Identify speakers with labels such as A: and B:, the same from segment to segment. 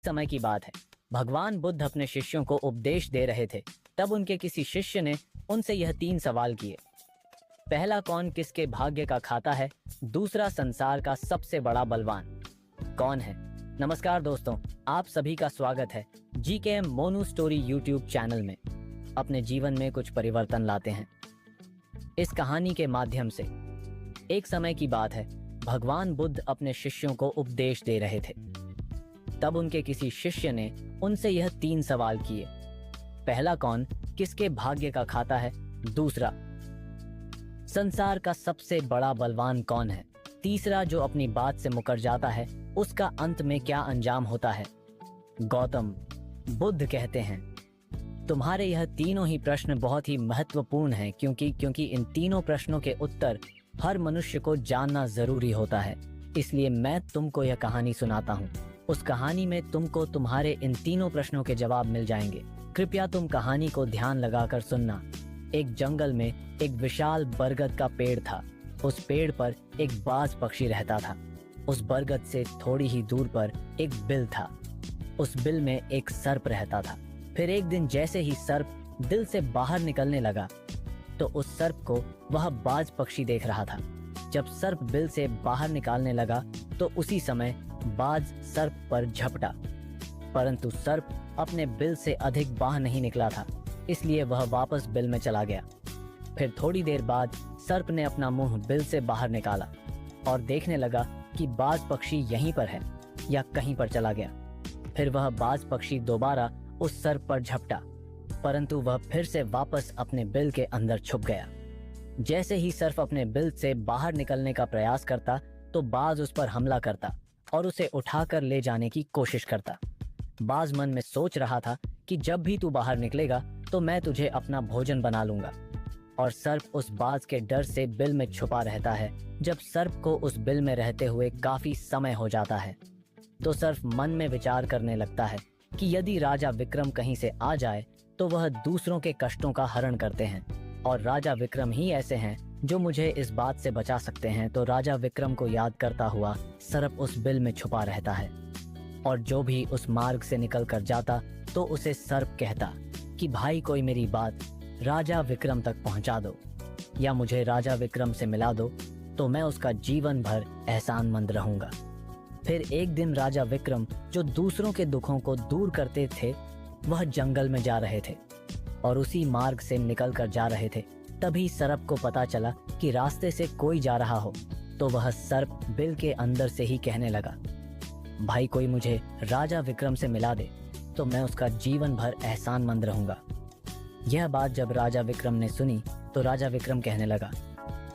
A: समय की बात है। भगवान बुद्ध अपने शिष्यों को उपदेश दे रहे थे। तब उनके किसी शिष्य ने उनसे यह 3 सवाल किए। पहला, कौन किसके भाग्य का खाता है? दूसरा, संसार का सबसे बड़ा बलवान कौन है? नमस्कार दोस्तों, आप सभी का स्वागत है जीकेएम मोनू स्टोरी यूट्यूब चैनल में। अपने जीवन में कुछ परिवर्तन लाते हैं इस कहानी के माध्यम से। एक समय की बात है, भगवान बुद्ध अपने शिष्यों को उपदेश दे रहे थे। तब उनके किसी शिष्य ने उनसे यह 3 सवाल किए। पहला, कौन किसके भाग्य का खाता है? दूसरा, संसार का सबसे बड़ा बलवान कौन है? तीसरा, जो अपनी बात से मुकर जाता है उसका अंत में क्या अंजाम होता है? गौतम बुद्ध कहते हैं, तुम्हारे यह तीनों ही प्रश्न बहुत ही महत्वपूर्ण हैं, क्योंकि इन तीनों प्रश्नों के उत्तर हर मनुष्य को जानना जरूरी होता है। इसलिए मैं तुमको यह कहानी सुनाता हूँ। उस कहानी में तुमको तुम्हारे इन तीनों प्रश्नों के जवाब मिल जाएंगे। कृपया तुम कहानी को ध्यान लगाकर सुनना। एक जंगल में एक विशाल बरगद का पेड़ था। उस पेड़ पर एक बाज पक्षी रहता था। उस बरगद से थोड़ी ही दूर पर एक बिल था। उस बिल में एक सर्प रहता था। फिर एक दिन जैसे ही सर्प बिल से बाहर निकलने लगा तो उस सर्प को वह बाज पक्षी देख रहा था। जब सर्प बिल से बाहर निकालने लगा तो उसी समय बाज सर्प पर झपटा, परंतु सर्प अपने बिल से अधिक बाहर नहीं निकला था, इसलिए वह वापस बिल में चला गया। फिर थोड़ी देर बाद सर्प ने अपना मुंह बिल से बाहर निकाला और देखने लगा कि बाज पक्षी यहीं पर है या कहीं पर चला गया। फिर वह बाज पक्षी दोबारा उस सर्प पर झपटा, परंतु वह फिर से वापस अपने बिल के अंदर छुप गया। जैसे ही सर्प अपने बिल से बाहर निकलने का प्रयास करता तो बाज उस पर हमला करता और उसे उठाकर ले जाने की कोशिश करता। बाज मन में सोच रहा था कि जब भी तू बाहर निकलेगा तो मैं तुझे अपना भोजन बना लूंगा। और सर्प उस बाज के डर से बिल में छुपा रहता है। जब सर्प को उस बिल में रहते हुए काफी समय हो जाता है तो सर्प मन में विचार करने लगता है कि यदि राजा विक्रम कहीं से आ जाए तो वह दूसरों के कष्टों का हरण करते हैं और राजा विक्रम ही ऐसे हैं जो मुझे इस बात से बचा सकते हैं। तो राजा विक्रम को याद करता हुआ सर्प उस बिल में छुपा रहता है और जो भी उस मार्ग से निकल कर जाता तो उसे सर्प कहता कि भाई, कोई मेरी बात राजा विक्रम तक पहुंचा दो या मुझे राजा विक्रम से मिला दो तो मैं उसका जीवन भर एहसानमंद रहूंगा। फिर एक दिन राजा विक्रम, जो दूसरों के दुखों को दूर करते थे, वह जंगल में जा रहे थे और उसी मार्ग से निकल कर जा रहे थे। तभी सर्प को पता चला कि रास्ते से कोई जा रहा हो तो वह सर्प बिल के अंदर से ही कहने लगा, भाई, कोई मुझे राजा विक्रम से मिला दे तो मैं उसका जीवन भर एहसानमंद रहूंगा। यह बात जब राजा विक्रम ने सुनी तो राजा विक्रम कहने लगा,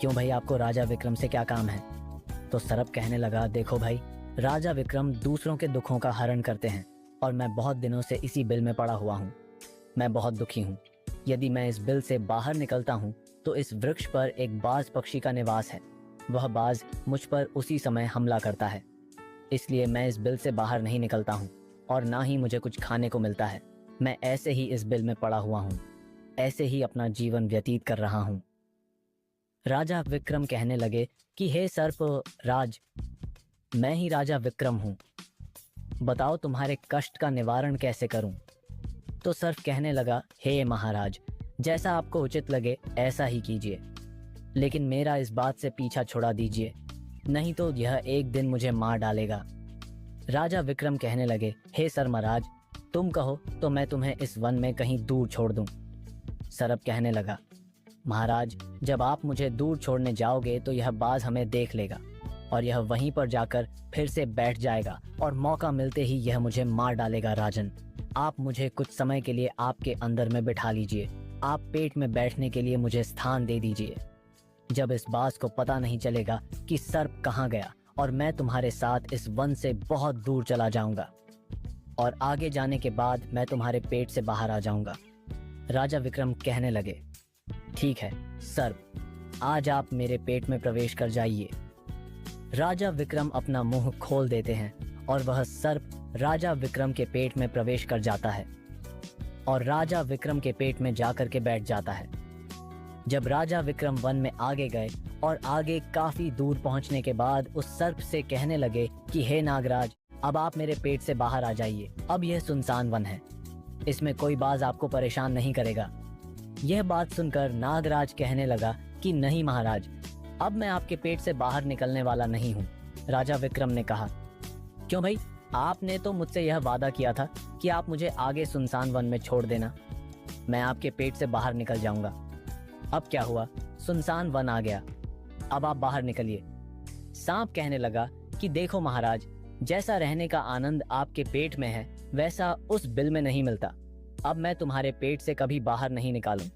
A: क्यों भाई, आपको राजा विक्रम से क्या काम है? तो सर्प कहने लगा, देखो भाई, राजा विक्रम दूसरों के दुखों का हरण करते हैं और मैं बहुत दिनों से इसी बिल में पड़ा हुआ हूँ। मैं बहुत दुखी हूँ। यदि मैं इस बिल से बाहर निकलता हूँ तो इस वृक्ष पर एक बाज पक्षी का निवास है। वह बाज मुझ पर उसी समय हमला करता है, इसलिए मैं इस बिल से बाहर नहीं निकलता हूँ और ना ही मुझे कुछ खाने को मिलता है। मैं ऐसे ही इस बिल में पड़ा हुआ हूँ, ऐसे ही अपना जीवन व्यतीत कर रहा हूँ। राजा विक्रम कहने लगे कि हे सर्प राज, मैं ही राजा विक्रम हूँ, बताओ तुम्हारे कष्ट का निवारण कैसे करूं? तो सर्प कहने लगा, हे महाराज, जैसा आपको उचित लगे ऐसा ही कीजिए, लेकिन मेरा इस बात से पीछा छुड़ा दीजिए, नहीं तो यह एक दिन मुझे मार डालेगा। राजा विक्रम कहने लगे, हे सर्पराज, तुम कहो तो मैं तुम्हें इस वन में कहीं दूर छोड़ दूं। सर्प कहने लगा, महाराज, जब आप मुझे दूर छोड़ने जाओगे तो यह बाज हमें देख लेगा और यह वहीं पर जाकर फिर से बैठ जाएगा और मौका मिलते ही यह मुझे मार डालेगा। राजन, आप मुझे कुछ समय के लिए आपके अंदर में बिठा लीजिए। आप पेट में बैठने के लिए मुझे स्थान दे दीजिए। जब इस बाज को पता नहीं चलेगा कि सर्प कहाँ गया और मैं तुम्हारे साथ इस वन से बहुत दूर चला जाऊंगा और आगे जाने के बाद मैं तुम्हारे पेट से बाहर आ जाऊंगा। राजा विक्रम कहने लगे, ठीक है सर्प, आज आप मेरे पेट में प्रवेश कर जाइए। राजा विक्रम अपना मुंह खोल देते हैं और वह सर्प राजा विक्रम के पेट में प्रवेश कर जाता है और राजा विक्रम के पेट में जाकर के बैठ जाता है। जब राजा विक्रम वन में आगे गए और आगे काफी दूर पहुंचने के बाद उस सर्प से कहने लगे कि हे नागराज, अब आप मेरे पेट से बाहर आ जाइए। अब यह सुनसान वन है, इसमें कोई बाज आपको परेशान नहीं करेगा। यह बात सुनकर नागराज कहने लगा कि नहीं महाराज, अब मैं आपके पेट से बाहर निकलने वाला नहीं हूँ। राजा विक्रम ने कहा, क्यों भाई, आपने तो मुझसे यह वादा किया था कि आप मुझे आगे सुनसान वन में छोड़ देना, मैं आपके पेट से बाहर निकल जाऊंगा। अब क्या हुआ, सुनसान वन आ गया, अब आप बाहर निकलिए। सांप कहने लगा कि देखो महाराज, जैसा रहने का आनंद आपके पेट में है वैसा उस बिल में नहीं मिलता। अब मैं तुम्हारे पेट से कभी बाहर नहीं निकालूं।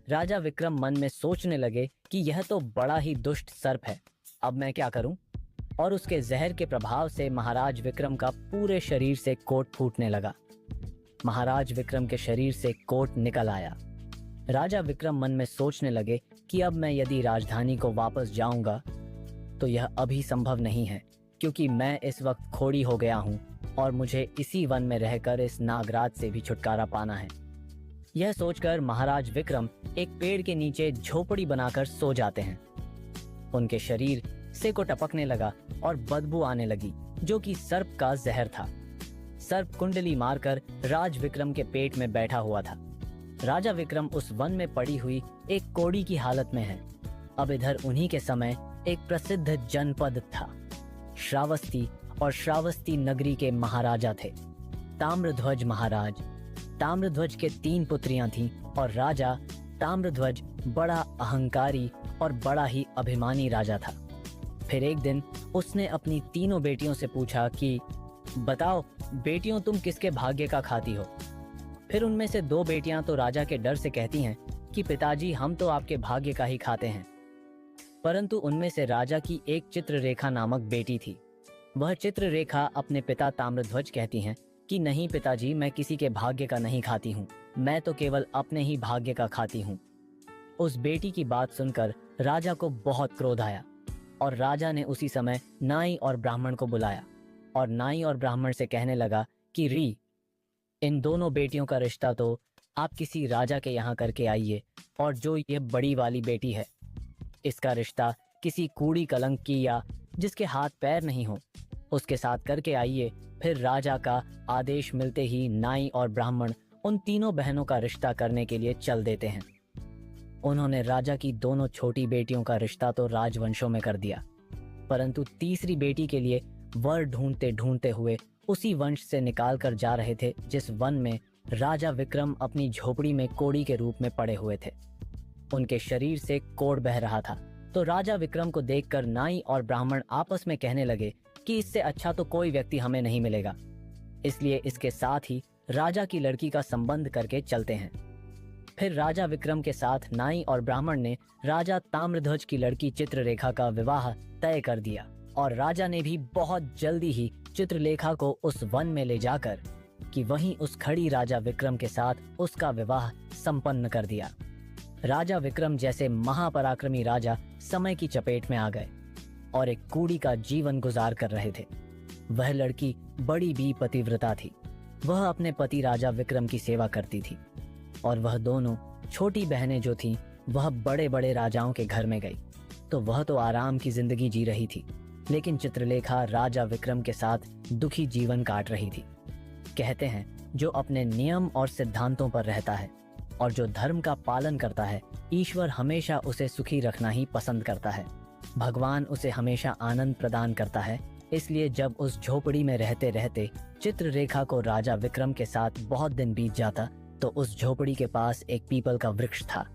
A: राजा विक्रम मन में सोचने लगे कि यह तो बड़ा ही दुष्ट सर्प है, अब मैं क्या करूं? और उसके जहर के प्रभाव से महाराज विक्रम का पूरे शरीर से कोट फूटने लगा। महाराज विक्रम के शरीर से कोट निकल आया। राजा विक्रम मन में सोचने लगे कि अब मैं यदि राजधानी को वापस जाऊंगा तो यह अभी संभव नहीं है, क्योंकि मैं इस वक्त खोड़ी हो गया हूं और मुझे इसी वन में रहकर इस नागराज से भी छुटकारा पाना है। यह सोचकर महाराज विक्रम एक पेड़ के नीचे झोपड़ी बनाकर सो जाते हैं। उनके शरीर से को टपकने लगा और बदबू आने लगी, जो कि सर्प का जहर था। सर्प कुंडली मारकर राज विक्रम के पेट में बैठा हुआ था। राजा विक्रम उस वन में पड़ी हुई एक कोड़ी की हालत में है। अब इधर उन्हीं के समय एक प्रसिद्ध जनपद था श्रावस्ती, और श्रावस्ती नगरी के महाराजा थे ताम्रध्वज महाराज। ताम्रध्वज के 3 पुत्रियां थीं और राजा ताम्रध्वज बड़ा अहंकारी और बड़ा ही अभिमानी राजा था। फिर एक दिन उसने अपनी तीनों बेटियों से पूछा कि बताओ बेटियों, तुम किसके भाग्य का खाती हो? फिर उनमें से 2 बेटियां तो राजा के डर से कहती हैं कि पिताजी, हम तो आपके भाग्य का ही खाते हैं। परंतु उनमें से राजा की एक चित्ररेखा नामक बेटी थी। वह चित्ररेखा अपने पिता ताम्रध्वज कहती हैं कि नहीं पिताजी, मैं किसी के भाग्य का नहीं खाती हूँ, मैं तो केवल अपने ही भाग्य का खाती हूँ। उस बेटी की बात सुनकर राजा को बहुत क्रोध आया और राजा ने उसी समय नाई और ब्राह्मण को बुलाया और नाई और ब्राह्मण से कहने लगा कि री, इन दोनों बेटियों का रिश्ता तो आप किसी राजा के यहाँ करके आइए, और जो ये बड़ी वाली बेटी है इसका रिश्ता किसी कूड़ी कलंक की या जिसके हाथ पैर नहीं हो उसके साथ करके आइए। फिर राजा का आदेश मिलते ही नाई और ब्राह्मण उन तीनों बहनों का रिश्ता करने के लिए चल देते हैं। उन्होंने राजा की दोनों छोटी बेटियों का रिश्ता तो राजवंशों में कर दिया, परंतु तीसरी बेटी के लिए वर ढूंढते ढूंढते हुए उसी वंश से निकाल कर जा रहे थे जिस वन में राजा विक्रम अपनी झोपड़ी में कोड़ी के रूप में पड़े हुए थे। उनके शरीर से कोड़ बह रहा था, तो राजा विक्रम को देखकर नाई और ब्राह्मण आपस में कहने लगे कि इससे अच्छा तो कोई व्यक्ति हमें नहीं मिलेगा, इसलिए इसके साथ ही राजा की लड़की का संबंध करके चलते हैं। फिर राजा विक्रम के साथ नाई और ब्राह्मण ने राजा ताम्रध्वज की लड़की चित्ररेखा का विवाह तय कर दिया और राजा ने भी बहुत जल्दी ही चित्रलेखा को उस वन में ले जाकर कि वहीं उस खड़ी राजा विक्रम के साथ उसका विवाह संपन्न कर दिया। राजा विक्रम जैसे महापराक्रमी राजा समय की चपेट में आ गए और एक कूड़ी का जीवन गुजार कर रहे थे। वह लड़की बड़ी भी पतिव्रता थी। वह अपने पति राजा विक्रम की सेवा करती थी और वह दोनों छोटी बहनें जो थीं वह बड़े बड़े राजाओं के घर में गई, तो वह तो आराम की जिंदगी जी रही थी, लेकिन चित्रलेखा राजा विक्रम के साथ दुखी जीवन काट रही थी। कहते हैं जो अपने नियम और सिद्धांतों पर रहता है और जो धर्म का पालन करता है, ईश्वर हमेशा उसे सुखी रखना ही पसंद करता है। भगवान उसे हमेशा आनंद प्रदान करता है। इसलिए जब उस झोपड़ी में रहते रहते चित्ररेखा को राजा विक्रम के साथ बहुत दिन बीत जाता, तो उस झोपड़ी के पास एक पीपल का वृक्ष था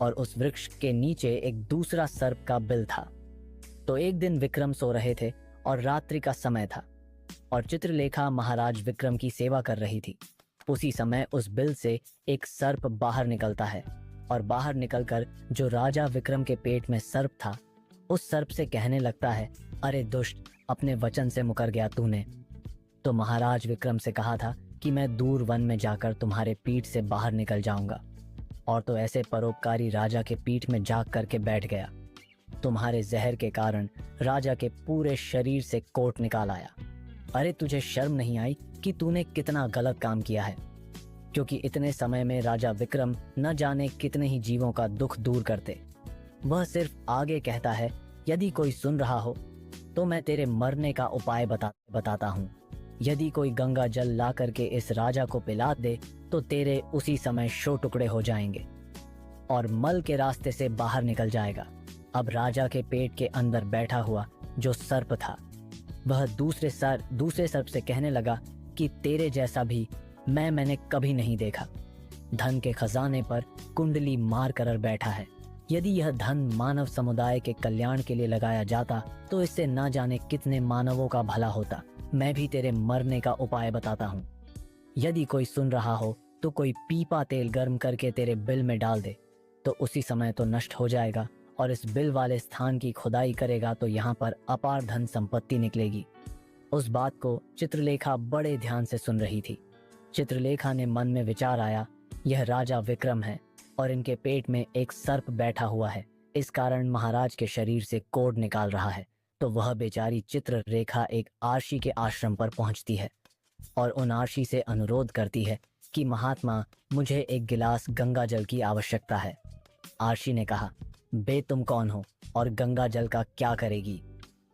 A: और उस वृक्ष के नीचे एक दूसरा सर्प का बिल था। तो एक दिन विक्रम सो रहे थे और रात्रि का समय था और चित्रलेखा महाराज विक्रम की सेवा कर रही थी। उसी समय उस बिल से एक सर्प बाहर निकलता है और बाहर निकलकर जो राजा विक्रम के पेट में सर्प था उस सर्प से कहने लगता है, अरे दुष्ट, अपने वचन से मुकर गया तूने। तो महाराज विक्रम से कहा था कि मैं दूर वन में जाकर तुम्हारे पीठ से बाहर निकल जाऊंगा, और तो ऐसे परोपकारी राजा के पीठ में जाग करके बैठ गया। तुम्हारे जहर के कारण राजा के पूरे शरीर से कोट निकाल आया। अरे तुझे शर्म नहीं आई कि तूने कितना गलत काम किया है, क्योंकि इतने समय में राजा विक्रम न जाने कितने ही जीवों का दुख दूर करते। वह सिर्फ आगे कहता है, यदि कोई सुन रहा हो तो मैं तेरे मरने का उपाय बताता हूँ। यदि कोई गंगा जल ला करके इस राजा को पिला दे तो तेरे उसी समय 100 टुकड़े हो जाएंगे और मल के रास्ते से बाहर निकल जाएगा। अब राजा के पेट के अंदर बैठा हुआ जो सर्प था वह दूसरे सर्प से कहने लगा कि तेरे जैसा भी मैंने कभी नहीं देखा। धन के खजाने पर कुंडली मार कर बैठा है। यदि यह धन मानव समुदाय के कल्याण के लिए लगाया जाता तो इससे ना जाने कितने मानवों का भला होता। मैं भी तेरे मरने का उपाय बताता हूँ। यदि कोई सुन रहा हो तो कोई पीपा तेल गर्म करके तेरे बिल में डाल दे तो उसी समय तो नष्ट हो जाएगा, और इस बिल वाले स्थान की खुदाई करेगा तो यहाँ पर अपार धन संपत्ति निकलेगी। उस बात को चित्रलेखा बड़े ध्यान से सुन रही थी। चित्रलेखा ने मन में विचार आया, यह राजा विक्रम है और इनके पेट में एक सर्प बैठा हुआ है, इस कारण महाराज के शरीर से कोढ़ निकाल रहा है। तो वह बेचारी चित्ररेखा एक आर्षी के आश्रम पर पहुंचती है और उन आर्षी से अनुरोध करती है कि महात्मा, मुझे एक गिलास गंगा जल की आवश्यकता है। आर्षी ने कहा, बे तुम कौन हो और गंगा जल का क्या करेगी?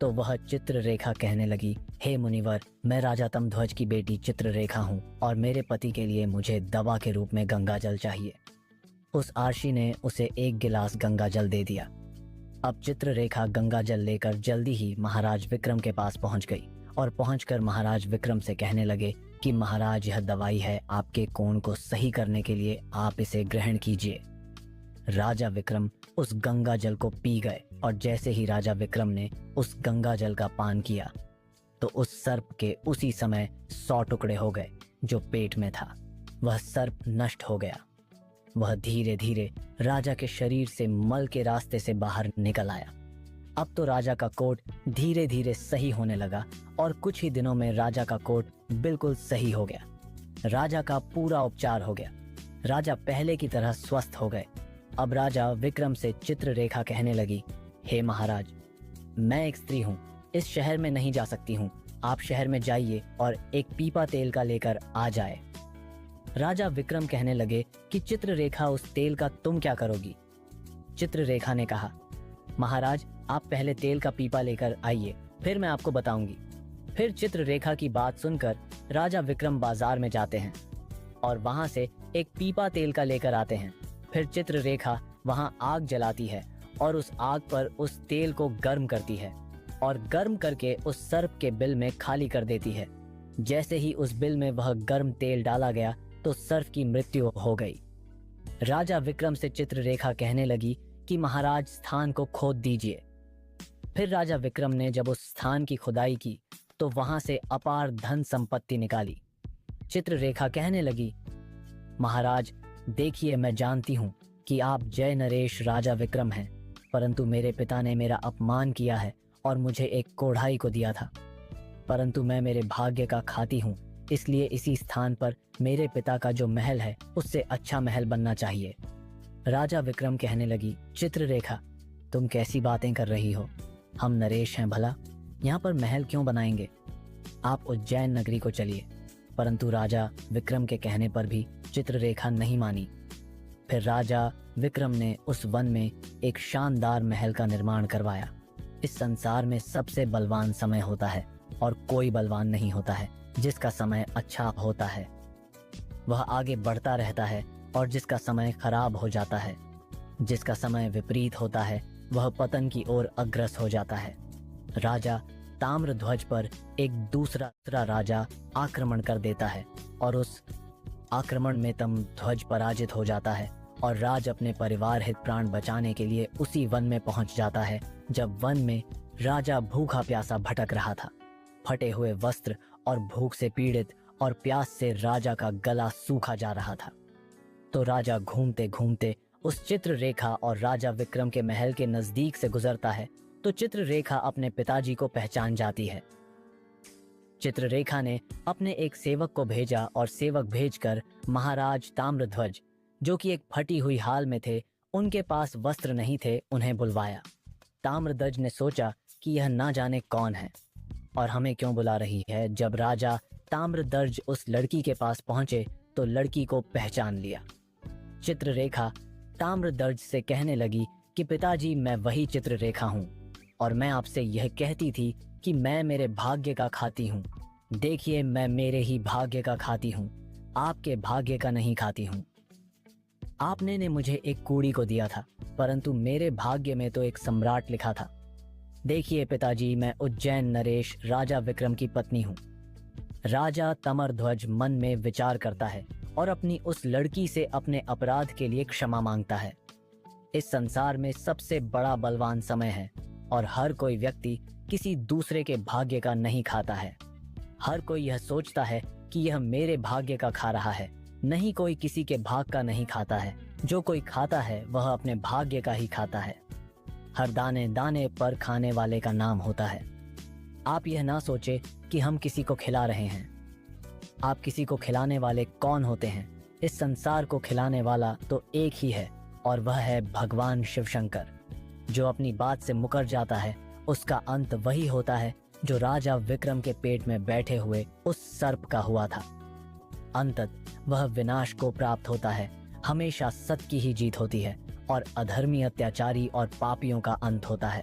A: तो वह चित्ररेखा कहने लगी, हे मुनिवर, मैं राजा तमध्वज की बेटी चित्ररेखा हूँ और मेरे पति के लिए मुझे दवा के रूप में गंगा जल चाहिए। उस आर्षी ने उसे एक गिलास गंगा जल दे दिया। अब चित्ररेखा गंगा जल लेकर जल्दी ही महाराज विक्रम के पास पहुंच गई और पहुंचकर महाराज विक्रम से कहने लगे कि महाराज, यह दवाई है आपके कोढ़ को सही करने के लिए, आप इसे ग्रहण कीजिए। राजा विक्रम उस गंगा जल को पी गए और जैसे ही राजा विक्रम ने उस गंगा जल का पान किया तो उस सर्प के उसी समय 100 टुकड़े हो गए जो पेट में था। वह सर्प नष्ट हो गया। वह धीरे धीरे राजा के शरीर से मल के रास्ते से बाहर निकल आया। अब तो राजा का कोढ़ धीरे धीरे सही होने लगा और कुछ ही दिनों में राजा का कोढ़ बिल्कुल सही हो गया। राजा का पूरा उपचार हो गया। राजा पहले की तरह स्वस्थ हो गए। अब राजा विक्रम से चित्ररेखा कहने लगी, हे महाराज, मैं एक स्त्री हूँ, इस शहर में नहीं जा सकती हूँ। आप शहर में जाइए और एक पीपा तेल का लेकर आ जाए। राजा विक्रम कहने लगे कि चित्ररेखा, उस तेल का तुम क्या करोगी? चित्ररेखा ने कहा, महाराज, आप पहले तेल का पीपा लेकर आइए, फिर मैं आपको बताऊंगी। फिर चित्ररेखा की बात सुनकर राजा विक्रम बाजार में जाते हैं और वहां से एक पीपा तेल का लेकर आते हैं। फिर चित्ररेखा वहां आग जलाती है और उस आग पर उस तेल को गर्म करती है और गर्म करके उस सर्प के बिल में खाली कर देती है। जैसे ही उस बिल में वह गर्म तेल डाला गया तो सर्प की मृत्यु हो गई। राजा विक्रम से चित्ररेखा कहने लगी कि महाराज, स्थान को खोद दीजिए। फिर राजा विक्रम ने जब उस स्थान की खुदाई की तो वहां से अपार धन संपत्ति निकाली। चित्ररेखा कहने लगी, महाराज देखिए, मैं जानती हूँ कि आप जय नरेश राजा विक्रम हैं, परंतु मेरे पिता ने मेरा अपमान किया है और मुझे एक कोढ़ाई को दिया था, परंतु मैं मेरे भाग्य का खाती हूँ, इसलिए इसी स्थान पर मेरे पिता का जो महल है उससे अच्छा महल बनना चाहिए। राजा विक्रम कहने लगी, चित्ररेखा, तुम कैसी बातें कर रही हो? हम नरेश हैं भला, यहाँ पर महल क्यों बनाएंगे? आप उज्जैन नगरी को चलिए। परंतु राजा विक्रम के कहने पर भी चित्ररेखा नहीं मानी। फिर राजा विक्रम ने उस वन में एक शानदार महल का निर्माण करवाया। इस संसार में सबसे बलवान समय होता है और कोई बलवान नहीं होता है जिसका समय अच्छा होता है। वह आगे बढ़ता रहता है और जिसका समय खराब हो जाता है। जिसका समय विपरीत होता है वह पतन की ओर अग्रसर हो जाता है। राजा ताम्रध्वज पर एक दूसरा राजा आक्रमण कर देता है और उस आक्रमण में ताम्रध्वज पराजित हो जाता है और राज अपने परिवार हित प्राण बचाने के लिए उसी वन में पहुंच जाता है जब वन में राजा भूखा प्यासा भटक रहा था। फटे हुए वस्त्र और भूख से पीड़ित और प्यास से राजा का गला सूखा जा रहा था। तो राजा घूमते घूमते उस चित्ररेखा और राजा विक्रम के महल के नजदीक से गुजरता है तो चित्ररेखा अपने पिताजी को पहचान जाती है। चित्ररेखा ने अपने एक सेवक को भेजा और सेवक भेजकर महाराज ताम्रध्वज, जो कि एक फटी हुई हाल में थे, उनके पास वस्त्र नहीं थे, उन्हें बुलवाया। ताम्रध्वज ने सोचा कि यह ना जाने कौन है और हमें क्यों बुला रही है। जब राजा ताम्रध्वज उस लड़की के पास पहुंचे तो लड़की को पहचान लिया। चित्ररेखा ताम्रध्वज से कहने लगी कि पिताजी, मैं वही चित्ररेखा हूँ और मैं आपसे यह कहती थी कि मैं मेरे भाग्य का खाती हूँ। देखिए, मैं मेरे ही भाग्य का खाती हूँ, आपके भाग्य का नहीं खाती हूँ। आपने ने मुझे एक कूड़ी को दिया था, परंतु मेरे भाग्य में तो एक सम्राट लिखा था। देखिए पिताजी, मैं उज्जैन नरेश राजा विक्रम की पत्नी हूँ। राजा तमरध्वज मन में विचार करता है और अपनी उस लड़की से अपने अपराध के लिए क्षमा मांगता है। इस संसार में सबसे बड़ा बलवान समय है और हर कोई व्यक्ति किसी दूसरे के भाग्य का नहीं खाता है। हर कोई यह सोचता है कि यह मेरे भाग्य का खा रहा है, नहीं कोई किसी के भाग का नहीं खाता है। जो कोई खाता है वह अपने भाग्य का ही खाता है। हर दाने दाने पर खाने वाले का नाम होता है। आप यह ना सोचे कि हम किसी को खिला रहे हैं। आप किसी को खिलाने वाले कौन होते हैं? इस संसार को खिलाने वाला तो एक ही है और वह है भगवान शिव शंकर। जो अपनी बात से मुकर जाता है उसका अंत वही होता है जो राजा विक्रम के पेट में बैठे हुए उस सर्प का हुआ था। अंततः वह विनाश को प्राप्त होता है। हमेशा सत्य की ही जीत होती है और अधर्मी, अत्याचारी और पापियों का अंत होता है।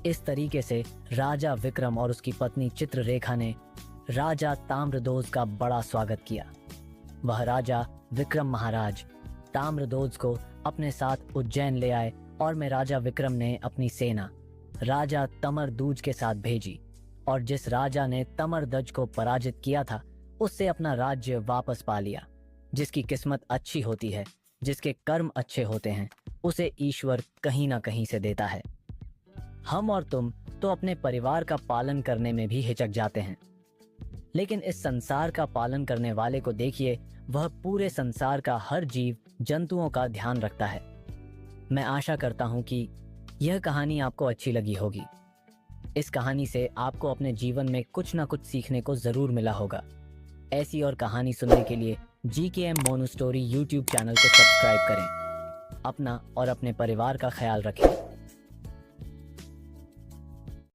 A: इस तरीके से राजा विक्रम और उसकी पत्नी चित्ररेखा ने राजा ताम्रध्वज का बड़ा स्वागत किया। वह राजा विक्रम महाराज ताम्रध्वज को अपने साथ उज्जैन ले आए और मैं राजा विक्रम ने अपनी सेना राजा तमरदूज के साथ भेजी और जिस राजा ने तमरध्वज को पराजित किया था उससे अपना राज्य वापस पा लिया। जिसकी किस्मत अच्छी होती है, जिसके कर्म अच्छे होते हैं, उसे ईश्वर कहीं ना कहीं से देता है। हम और तुम तो अपने परिवार का पालन करने में भी हिचक जाते हैं, लेकिन इस संसार का पालन करने वाले को देखिए, वह पूरे संसार का हर जीव जंतुओं का ध्यान रखता है। मैं आशा करता हूँ कि यह कहानी आपको अच्छी लगी होगी। इस कहानी से आपको अपने जीवन में कुछ ना कुछ सीखने को जरूर मिला होगा। ऐसी और कहानी सुनने के लिए GKM mono story YouTube channel को सब्सक्राइब करें। अपना और अपने परिवार का ख्याल रखें।